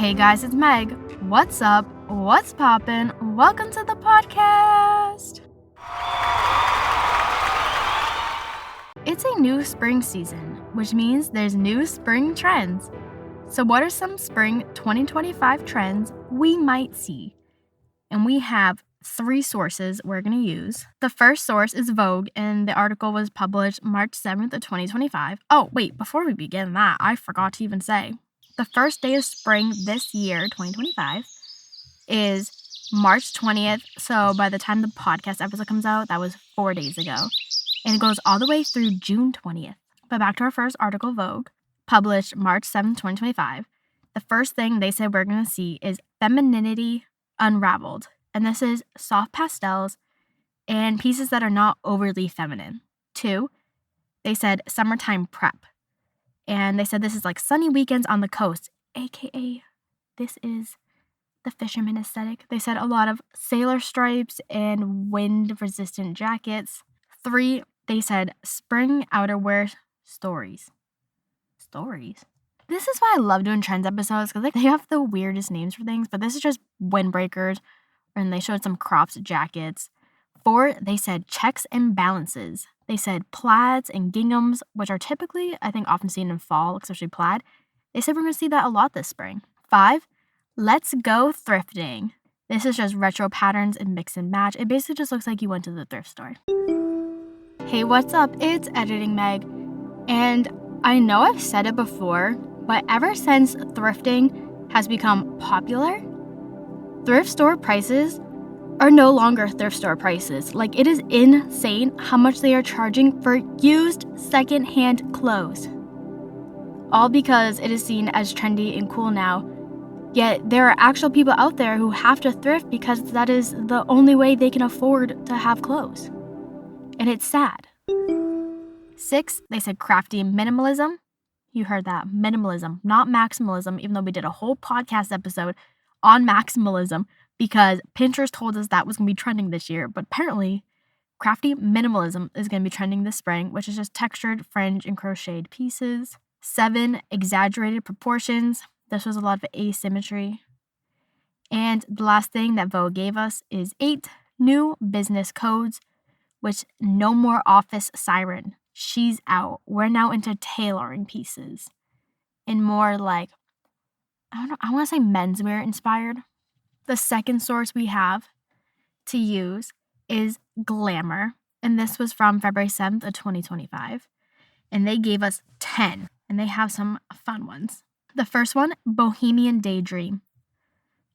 Hey guys, it's Meg. What's up? What's poppin'? Welcome to the podcast. It's a new spring season, which means there's new spring trends. So what are some spring 2025 trends we might see? And we have 3 sources we're going to use. The first source is Vogue, and the article was published March 7th of 2025. Oh, wait, before we begin that, I forgot to even say. The first day of spring this year, 2025, is March 20th. So by the time the podcast episode comes out, that was 4 days ago. And it goes all the way through June 20th. But back to our first article, Vogue, published March 7th, 2025. The first thing they said we're going to see is femininity unraveled. And this is soft pastels and pieces that are not overly feminine. 2, they said summertime prep. And they said this is like sunny weekends on the coast, aka this is the fisherman aesthetic. They said a lot of sailor stripes and wind-resistant jackets. 3, they said spring outerwear stories. Stories? This is why I love doing trends episodes, because they have the weirdest names for things, but this is just windbreakers, and they showed some cropped jackets. 4, they said checks and balances. They said plaids and ginghams, which are typically, I think, often seen in fall, especially plaid. They said we're going to see that a lot this spring. 5, let's go thrifting. This is just retro patterns and mix and match. It basically just looks like you went to the thrift store. Hey, what's up? It's Editing Meg. And I know I've said it before, but ever since thrifting has become popular, thrift store prices are no longer thrift store prices. Like, it is insane how much they are charging for used secondhand clothes. All because it is seen as trendy and cool now. Yet there are actual people out there who have to thrift because that is the only way they can afford to have clothes. And it's sad. 6, they said crafty minimalism. You heard that, minimalism, not maximalism, even though we did a whole podcast episode on maximalism because Pinterest told us that was going to be trending this year. But apparently, crafty minimalism is going to be trending this spring, which is just textured fringe and crocheted pieces. 7, exaggerated proportions. This was a lot of asymmetry. And the last thing that Vogue gave us is 8, new business codes, which no more office siren. She's out. We're now into tailoring pieces and more like, I want to say menswear inspired. The second source we have to use is Glamour, and this was from February 7th of 2025, and they gave us 10, and they have some fun ones. The first one, Bohemian Daydream.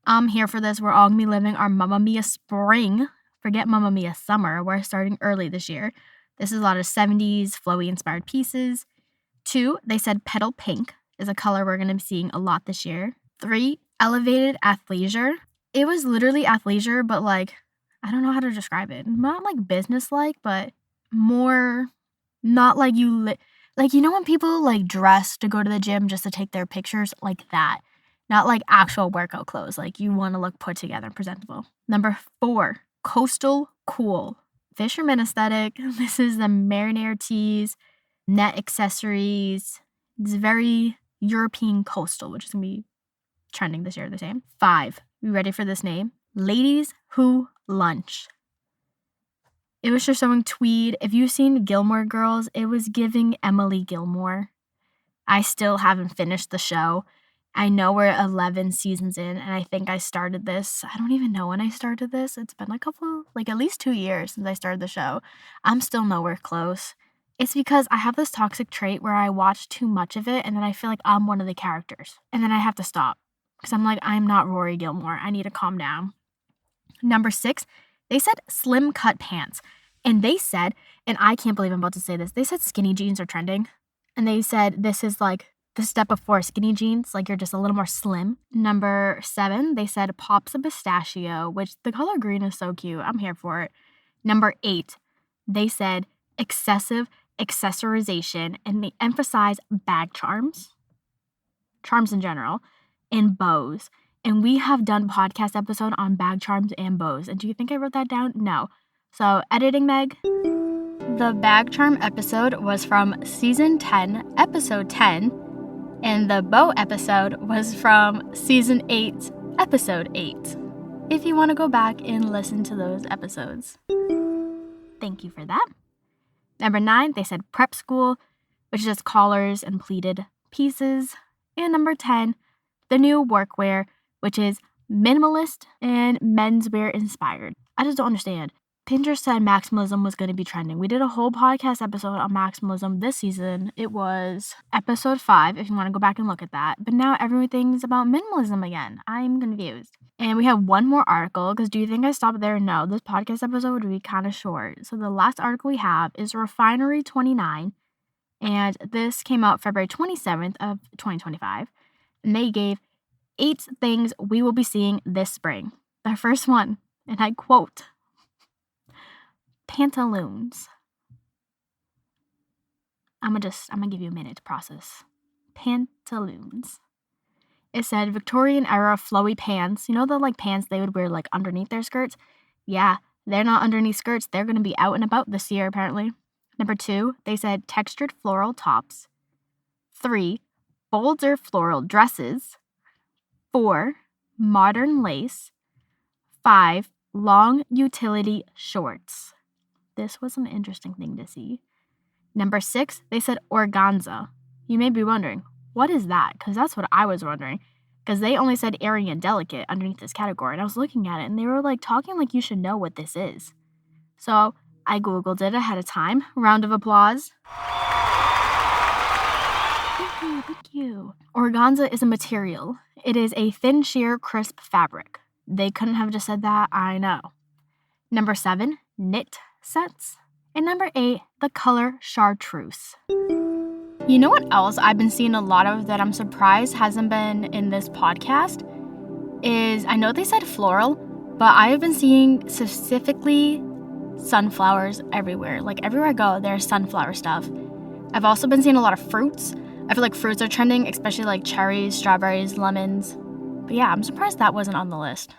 I'm here for this. We're all going to be living our Mamma Mia spring. Forget Mamma Mia summer. We're starting early this year. This is a lot of 70s flowy inspired pieces. 2, they said Petal Pink is a color we're going to be seeing a lot this year. 3, Elevated Athleisure. It was literally athleisure, but like, I don't know how to describe it. Not like business-like, but more not like like, you know when people like dress to go to the gym just to take their pictures? Like that. Not like actual workout clothes. Like you want to look put together and presentable. Number 4, Coastal Cool. Fisherman aesthetic. This is the marinara tees, net accessories. It's very European coastal, which is going to be trending this year the same. 5, you ready for this name? Ladies Who Lunch. It was just showing tweed. If you've seen Gilmore Girls, it was giving Emily Gilmore. I still haven't finished the show. I know we're 11 seasons in, and I think I started this. I don't even know when I started this. It's been at least 2 years since I started the show. I'm still nowhere close. It's because I have this toxic trait where I watch too much of it, and then I feel like I'm one of the characters. And then I have to stop. Because I'm like, I'm not Rory Gilmore. I need to calm down. Number 6, they said slim cut pants. And they said, and I can't believe I'm about to say this, they said skinny jeans are trending. And they said this is like the step before skinny jeans, like you're just a little more slim. Number 7, they said pops of pistachio, which the color green is so cute. I'm here for it. Number 8, they said excessive accessorization, and they emphasize bag charms in general, and bows. And we have done podcast episode on bag charms and bows. And do you think I wrote that down? No. So, Editing Meg. The bag charm episode was from season 10, episode 10, And the bow episode was from season 8, episode 8. If you want to go back and listen to those episodes. Thank you for that. Number 9, they said prep school, which is just collars and pleated pieces. And number 10, the new workwear, which is minimalist and menswear inspired. I just don't understand. Pinterest said maximalism was going to be trending. We did a whole podcast episode on maximalism this season. It was episode 5, if you want to go back and look at that. But now everything's about minimalism again. I'm confused. And we have one more article, because do you think I stopped there? No, this podcast episode would be kind of short. So the last article we have is Refinery 29, and this came out February 27th of 2025. And they gave 8 things we will be seeing this spring. The first one, and I quote, pantaloons. I'm gonna give you a minute to process. Pantaloons. It said Victorian era flowy pants. You know the pants they would wear underneath their skirts? Yeah, they're not underneath skirts. They're gonna be out and about this year apparently. Number 2, they said textured floral tops. 3, bolder floral dresses. 4, modern lace. 5, long utility shorts. This was an interesting thing to see. Number 6, they said organza. You may be wondering, what is that? Because that's what I was wondering. Because they only said airy and delicate underneath this category. And I was looking at it, and they were talking like you should know what this is. So I Googled it ahead of time. Round of applause. Thank you. Organza is a material. It is a thin sheer, crisp fabric. They couldn't have just said that, I know. Number 7, knit sets. And number 8, the color chartreuse. You know what else I've been seeing a lot of that I'm surprised hasn't been in this podcast is, I know they said floral, but I have been seeing specifically sunflowers everywhere. Everywhere I go, there's sunflower stuff. I've also been seeing a lot of fruits. I feel like fruits are trending, especially cherries, strawberries, lemons. But yeah, I'm surprised that wasn't on the list.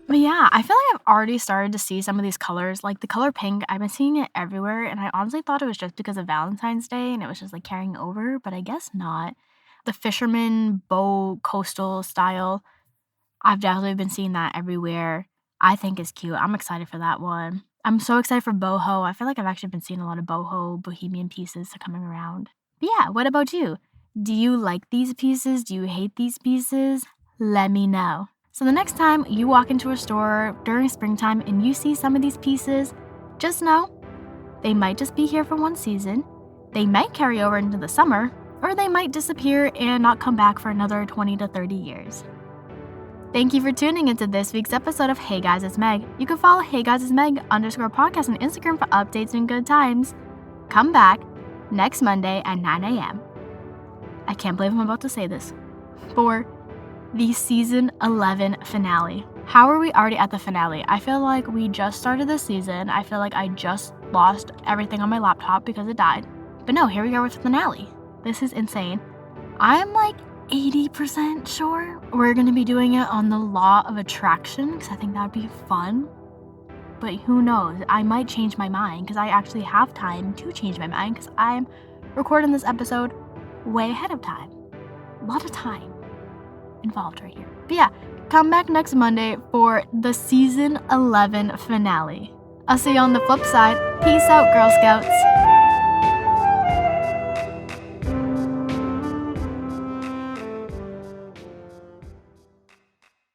But yeah, I feel like I've already started to see some of these colors. The color pink, I've been seeing it everywhere, and I honestly thought it was just because of Valentine's Day and it was just carrying over, but I guess not. The fisherman bow coastal style, I've definitely been seeing that everywhere. I think is cute. I'm excited for that one. I'm so excited for boho. I feel like I've actually been seeing a lot of boho, bohemian pieces coming around. But yeah, what about you? Do you like these pieces? Do you hate these pieces? Let me know. So the next time you walk into a store during springtime and you see some of these pieces, just know they might just be here for one season, they might carry over into the summer, or they might disappear and not come back for another 20 to 30 years. Thank you for tuning into this week's episode of Hey Guys, It's Meg. You can follow Hey Guys, It's Meg _podcast on Instagram for updates and good times. Come back next Monday at 9 a.m. I can't believe I'm about to say this. For the season 11 finale. How are we already at the finale? I feel like we just started the season. I feel like I just lost everything on my laptop because it died. But no, here we are with the finale. This is insane. I'm 80% sure we're going to be doing it on the law of attraction because I think that would be fun. But who knows? I might change my mind because I actually have time to change my mind because I'm recording this episode way ahead of time. A lot of time involved right here. But yeah, come back next Monday for the season 11 finale. I'll see you on the flip side. Peace out, Girl Scouts.